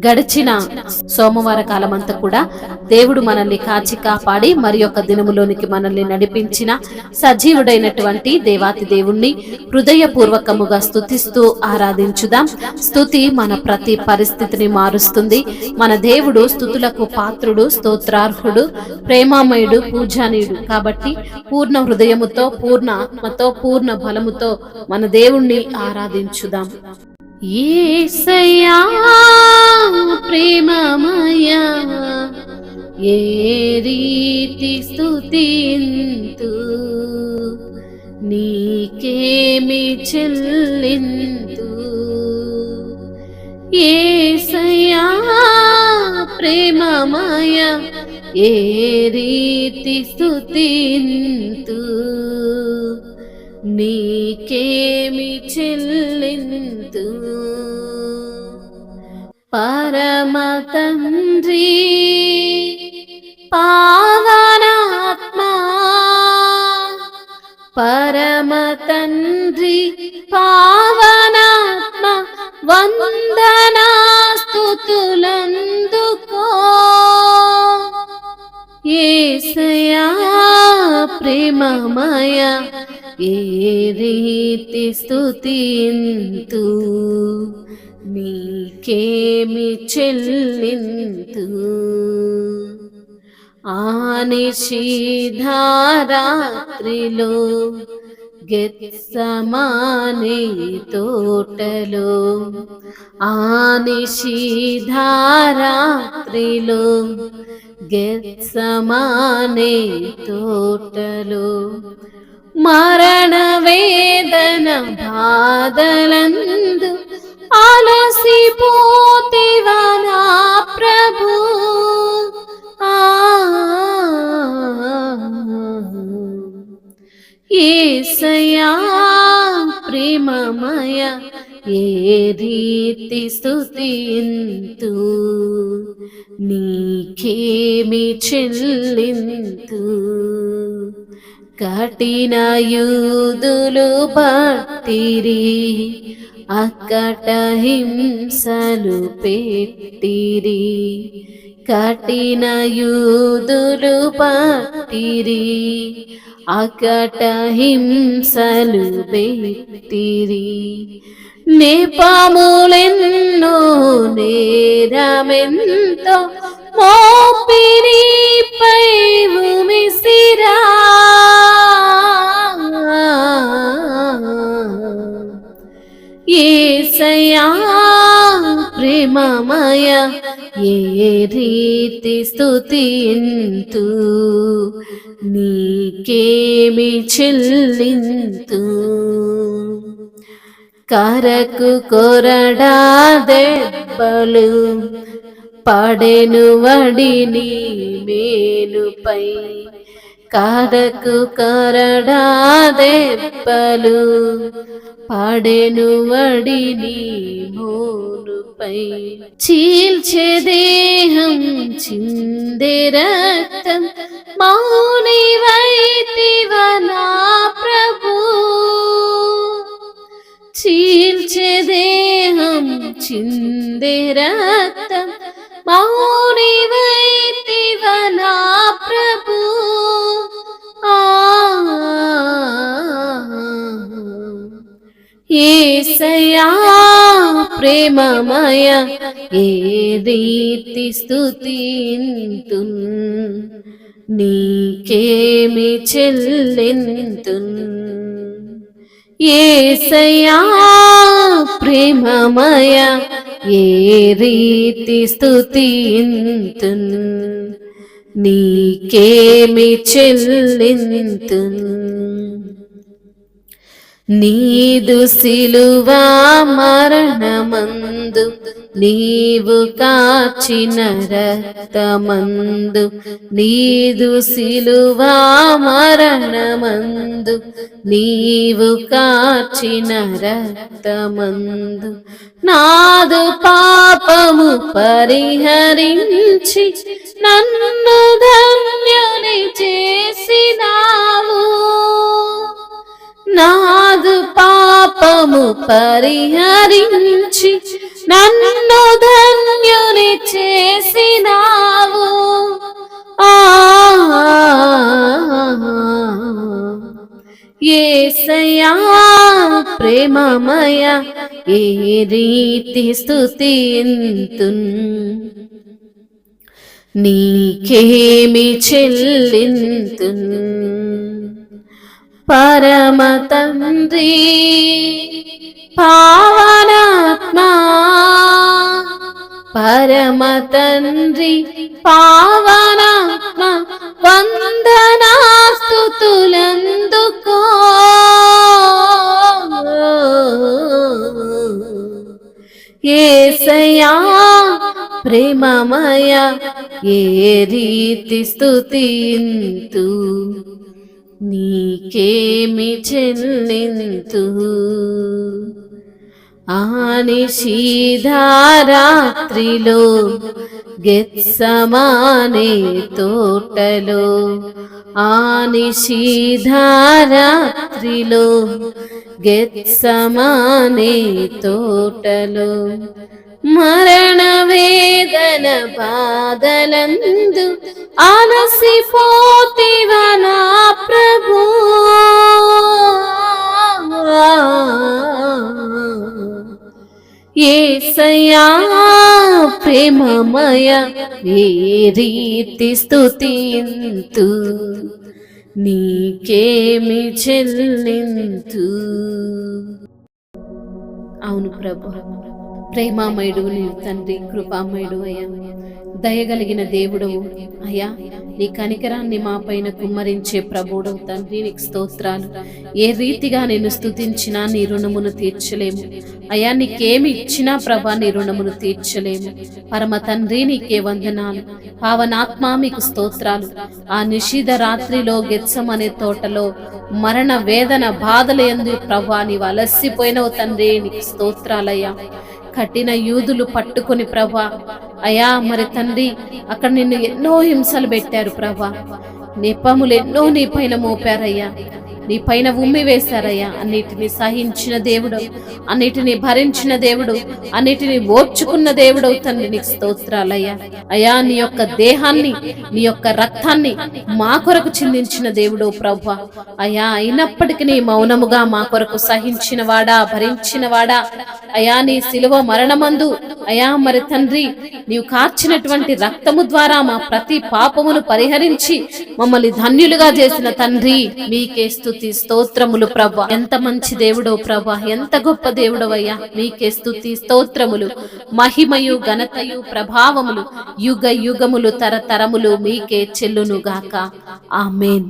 గడిచిన సోమవార కాలమంతా కూడా దేవుడు మనల్ని కాచి కాపాడి మరి యొక్క దినములోనికి మనల్ని నడిపించిన సజీవుడైనటువంటి దేవాతి దేవుణ్ణి హృదయపూర్వకముగా స్తుతిస్తూ ఆరాధించుదాం. స్తుతి మన ప్రతి పరిస్థితిని మారుస్తుంది. మన దేవుడు స్తుతులకు పాత్రుడు, స్తోత్రార్హుడు, ప్రేమామయుడు, పూజనీయుడు. కాబట్టి పూర్ణ హృదయముతో, పూర్ణ ఆత్మతో, పూర్ణ బలముతో మన దేవుణ్ణి ఆరాధించుదాం. యేసయ్యా ప్రేమమయ ఏ రీతి స్తుతింతు, నీకేమి చెల్లింతు. యేసయ్యా ప్రేమమయ ఏ రీతి స్తుతింతు, నీకేమి చెల్లింతు. పరమ తండ్రి పావనాత్మా, పరమ తండ్రి పావనాత్మ వందనా స్తుతులందుకో. యేసయ్యా ప్రేమమయ ఏ రీతి స్తుతింతు, నీకేమి చెల్లింతు. ఆనిషిధారాత్రిలో గెత్సెమనే తోటలో, ఆనిషిధారాత్రిలో గెత్సెమనే తోటలో, మరణ వేదన బాధలందు అలసిపోతివా నా ప్రభు. యేసయ్యా ప్రేమమయ ఏ రీతి స్తుతింతు, నీకేమి చెల్లింతు. కఠిన యూదులు పట్టిరి, అక్కట హింసలు పెట్టిరి. కఠిన యూదులు పట్టిరి, అక్కట హింసలు పెట్టిరి. నెపములెన్నో నేరమెంతో మోపిరిపై ఉమిసిరా. యేసయ్యా ప్రేమమయ ఏ రీతి స్తుతింతు, నీకేమి చెల్లింతు. కరకు కొరడా దెబ్బలు పడెను వడిని మేలుపై, కరకు కొరడా దెబ్బలు పడెను వడిని మోనుపై. చీల్చే దేహం చిందే రక్తం మౌనివైతివా నా ప్రభు. చీల్చే దేహం చిందే రక్తం మౌనివైతివా నా ప్రభు. యేసయ్యా ప్రేమమయ ఏ రీతి స్తుతింతు, నీకేమి చెల్లింతు. యేసయ్యా ప్రేమమయ ఏ రీతి స్తుతింతు, నీకేమి చెల్లింతు. నీదు సిలువా మరణమందు నీవు కాచిన రక్తమందు, నీదు సిలువా మరణమందు నీవు కాచిన రక్తమందు, నాదు పాపము పరిహరించి నన్ను ధన్యుని చేసినావు. నాదు పాపము పరిహరించి నన్ను ధన్యుని చేసినావు. ఆ యేసయ్యా ప్రేమమయ ఏ రీతి స్తుతింతున్, నీకేమి చెల్లింతున్. పరమ తండ్రి పావనాత్మా, పరమ తండ్రి పావనాత్మ వందనాస్తుతులందుకో. యేసయ్యా ప్రేమమయ ఏ రీతి స్తుతింతు, నీకేమి చెల్లింతు. ఆనిషిధారాత్రిలో గెత్సమానే తోటలో, ఆనిషిధారాత్రిలో గెత్సమానే తోటలో, మరణ వేదన బాధలందు అలసిపోతివ నా ప్రభు. యేసయ్యా ప్రేమమయ ఏ రీతి స్తుతింతు, నీకేమి చెల్లింతు. అవును ప్రభు, ప్రేమామయుడు నీవు తండ్రి, కృపామయుడు అయ్యా, దయగలిగిన దేవుడవు అయ్యా. నీ కనికరాన్ని మా పైన కుమ్మరించే ప్రభుడవు తండ్రి, నీకు స్తోత్రాలు. ఏ రీతిగా నేను స్తుతించినా నీ రుణమును తీర్చలేము అయ్యా. నీకేమి ఇచ్చినా ప్రభా నీ రుణమును తీర్చలేము. పరమ తండ్రి నీకే వందనాలు. పావనాత్మ మీకు స్తోత్రాలు. ఆ నిషిధ రాత్రిలో గెత్సమనే తోటలో మరణ వేదన బాధల యందు ప్రభా నీవు అలసిపోయినవు తండ్రి, నీకు స్తోత్రాలయ్యా. కఠిన యూదులు పట్టుకొని ప్రభా అయ్యా, మరి తండ్రి అక్కడ నిన్ను ఎన్నో హింసలు పెట్టారు ప్రభా, నెపములు ఎన్నో నీ పైన మోపారయ్యా, నీ పైన ఉమ్మి వేశారయ్యా. అన్నిటిని సహించిన దేవుడు, అన్నిటిని భరించిన దేవుడు, అన్నిటిని ఓర్చుకున్న దేవుడు తండ్రి, నీకు స్తోత్రాలయ్యా. అయ్యా నీ యొక్క దేహాన్ని, నీ యొక్క రక్తాన్ని మా కొరకు చిందించిన దేవుడు ప్రభా అయ్యా. అయినప్పటికీ నీ మౌనముగా మా కొరకు సహించిన వాడా, భరించిన వాడా అయ్యా. నీ శిలువ మరణమందు అయ్యా మరి తండ్రి నీవు కార్చినటువంటి రక్తము ద్వారా మా ప్రతి పాపమును పరిహరించి మమ్మల్ని ధన్యులుగా చేసిన తండ్రి, మీకే స్తుతి స్తోత్రములు ప్రభా. ఎంత మంచి దేవుడో ప్రభా, ఎంత గొప్ప దేవుడవయ్యా. మీకే స్తుతి స్తోత్రములు, మహిమయు ఘనతయు ప్రభావములు యుగ యుగములు తరతరములు మీకే చెల్లును గాక. ఆమేన్.